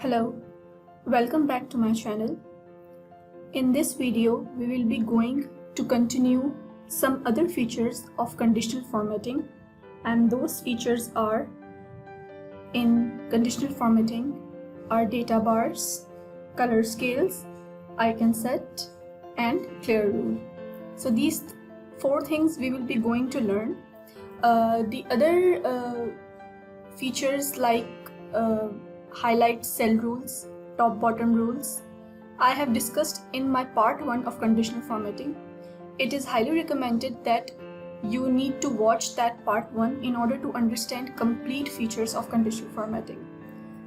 Hello, welcome back to my channel. In this video, we will be going to continue some other features of conditional formatting, and those features are in conditional formatting are data bars, color scales, icon set, and clear rule. So these four things we will be going to learn. The other features like highlight cell rules, top bottom rules, I have discussed in my part 1 of conditional formatting. It is highly recommended that you need to watch that part 1 in order to understand complete features of conditional formatting.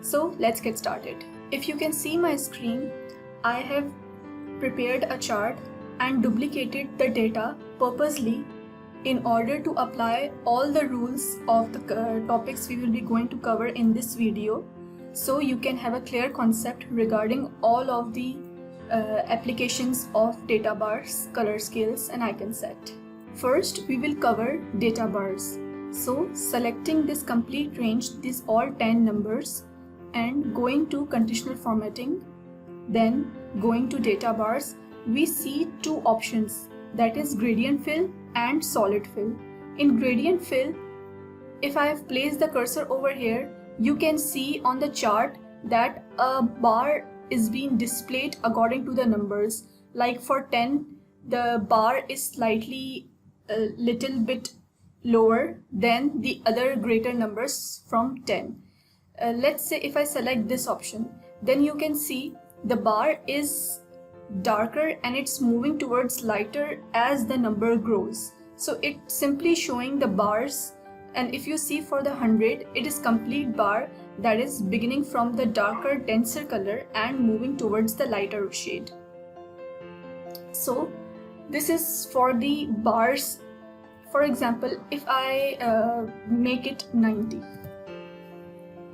So let's get started. If you can see my screen, I have prepared a chart and duplicated the data purposely in order to apply all the rules of the topics we will be going to cover in this video, so you can have a clear concept regarding all of the applications of data bars, color scales, and icon set. First, we will cover data bars. So selecting this complete range, these all 10 numbers, and going to conditional formatting, then going to data bars, we see two options, that is gradient fill and solid fill. In gradient fill, if I have placed the cursor over here, you can see on the chart that a bar is being displayed according to the numbers. Like for 10, the bar is slightly a little bit lower than the other greater numbers from 10. Let's say if I select this option, then you can see the bar is darker and it's moving towards lighter as the number grows. So it's simply showing the bars, and if you see for the 100, it is complete bar that is beginning from the darker, denser color and moving towards the lighter shade. So this is for the bars. For example, if I make it 90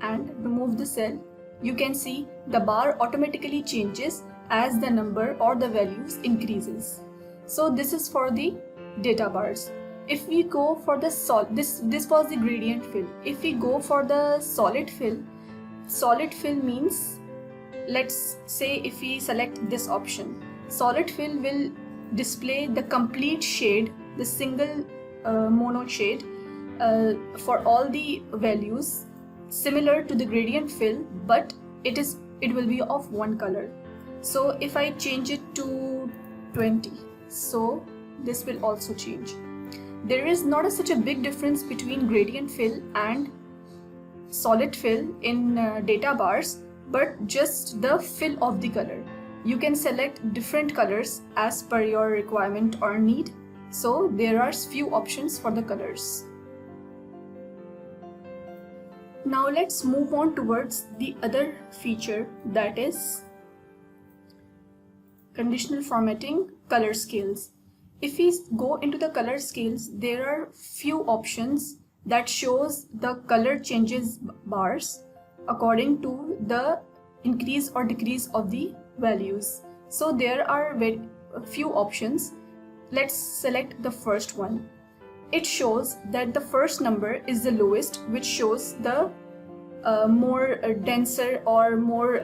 and remove the cell, you can see the bar automatically changes as the number or the values increases. So this is for the data bars. If we go for the this was the gradient fill. If we go for the solid fill means, let's say if we select this option, solid fill will display the complete shade, the single mono shade for all the values, similar to the gradient fill, but it will be of one color. So if I change it to 20, so this will also change. There is not such a big difference between gradient fill and solid fill in data bars, but just the fill of the color. You can select different colors as per your requirement or need. So there are few options for the colors. Now let's move on towards the other feature, that is conditional formatting color scales. If we go into the color scales, there are few options that shows the color changes bars according to the increase or decrease of the values. So there are a few options. Let's select the first one. It shows that the first number is the lowest, which shows the more denser or more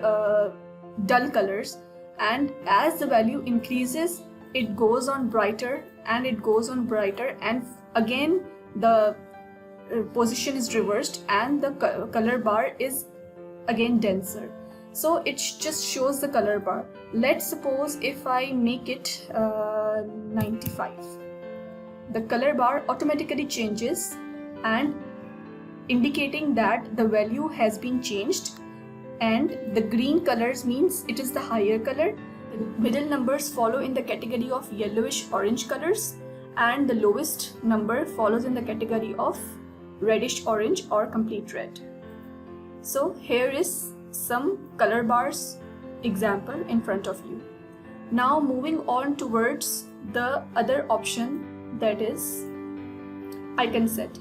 dull colors, and as the value increases, it goes on brighter and it goes on brighter, and again the position is reversed and the color bar is again denser. So it just shows the color bar. Let's suppose if I make it 95, the color bar automatically changes and indicating that the value has been changed, and the green colors means it is the higher color. The middle numbers follow in the category of yellowish orange colors, and the lowest number follows in the category of reddish orange or complete red. So here is some color bars example in front of you. Now moving on towards the other option, that is icon set.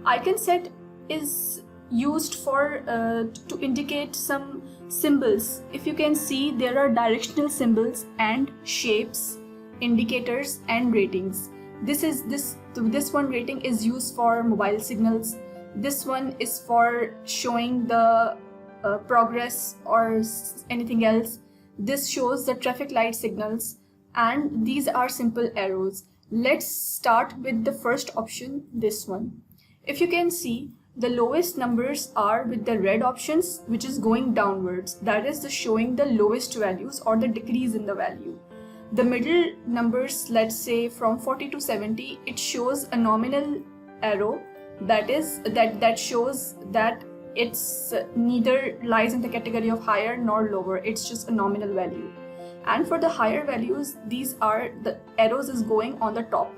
Icon set is used for to indicate some symbols. If you can see, there are directional symbols and shapes, indicators, and ratings. This one rating is used for mobile signals. This one is for showing the progress or anything else. This shows the traffic light signals, and these are simple arrows. Let's start with the first option, this one. If you can see, the lowest numbers are with the red options, which is going downwards. That is showing the lowest values or the decrease in the value. The middle numbers, let's say from 40 to 70, it shows a nominal arrow. That shows that it's neither lies in the category of higher nor lower. It's just a nominal value. And for the higher values, these are the arrows is going on the top,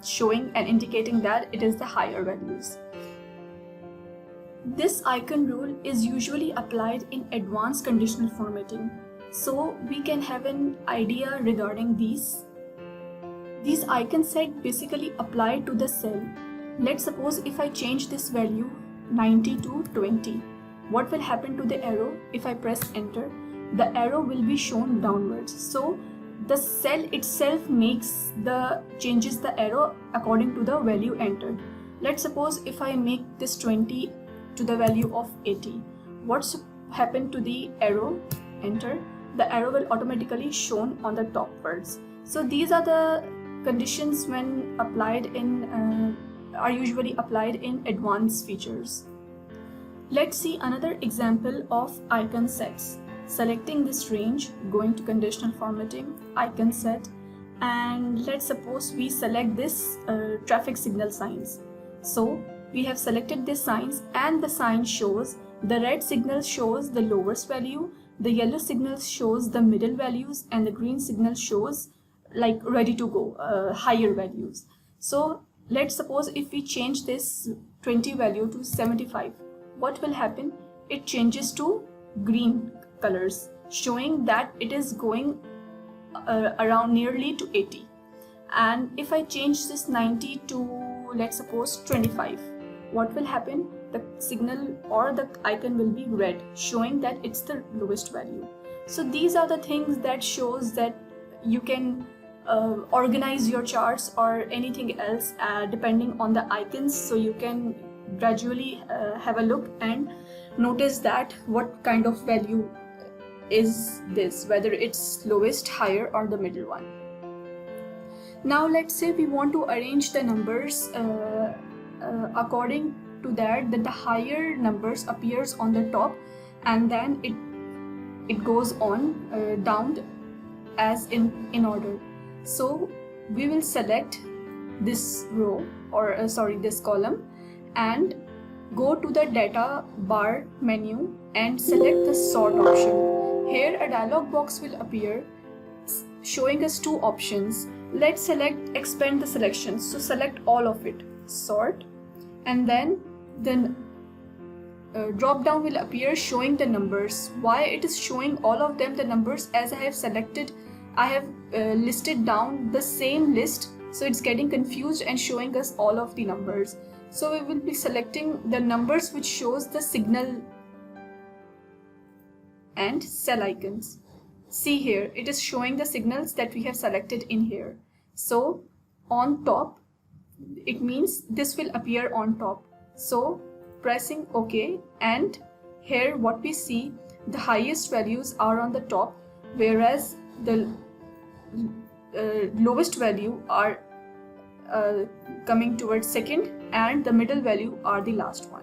showing and indicating that it is the higher values. This icon rule is usually applied in advanced conditional formatting, so we can have an idea regarding these. These icon set basically apply to the cell. Let's suppose if I change this value 90 to 20, what will happen to the arrow? If I press enter, the arrow will be shown downwards. So the cell itself changes the arrow according to the value entered. Let's suppose if I make this 20 to the value of 80, what's happened to the arrow? Enter. The arrow will automatically shown on the topwards. So these are the conditions when applied in are usually applied in advanced features. Let's see another example of icon sets. Selecting this range, going to conditional formatting, icon set, and let's suppose we select this traffic signal signs. So we have selected this signs, and the sign shows the red signal shows the lowest value, the yellow signal shows the middle values, and the green signal shows like ready to go, higher values. So let's suppose if we change this 20 value to 75, what will happen? It changes to green colors, showing that it is going around nearly to 80. And if I change this 90 to, let's suppose, 25, what will happen? The signal or the icon will be red, showing that it's the lowest value. So these are the things that shows that you can organize your charts or anything else depending on the icons, so you can gradually have a look and notice that what kind of value is this, whether it's lowest, higher, or the middle one. Now let's say we want to arrange the numbers according to that the higher numbers appears on the top, and then it goes on down as in order. So we will select this row or this column and go to the data bar menu and select the sort option. Here a dialog box will appear showing us two options. Let's select expand the selection, so select all of it, sort, and then drop down will appear showing the numbers. Why it is showing all of them the numbers? As I have listed down the same list, so it's getting confused and showing us all of the numbers. So we will be selecting the numbers which shows the signal and cell icons. See here, it is showing the signals that we have selected in here. So on top, it means this will appear on top. So pressing OK, and here what we see, the highest values are on the top, whereas the lowest value are coming towards second, and the middle value are the last one.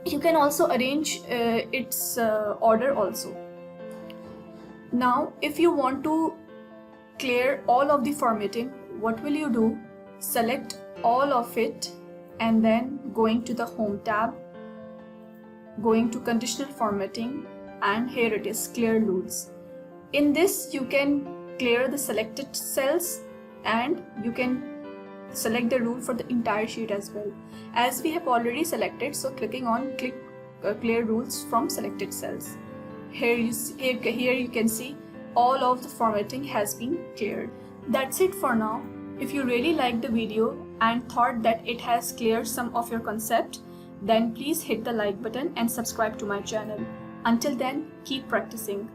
You can also arrange its order also. Now if you want to clear all of the formatting, what will you do? Select all of it and then going to the home tab, going to conditional formatting, and here it is, clear rules. In this you can clear the selected cells and you can select the rule for the entire sheet as well. As we have already selected, so clicking on clear rules from selected cells. Here you can see all of the formatting has been cleared. That's it for now. If you really liked the video and thought that it has cleared some of your concept, then please hit the like button and subscribe to my channel. Until then, keep practicing.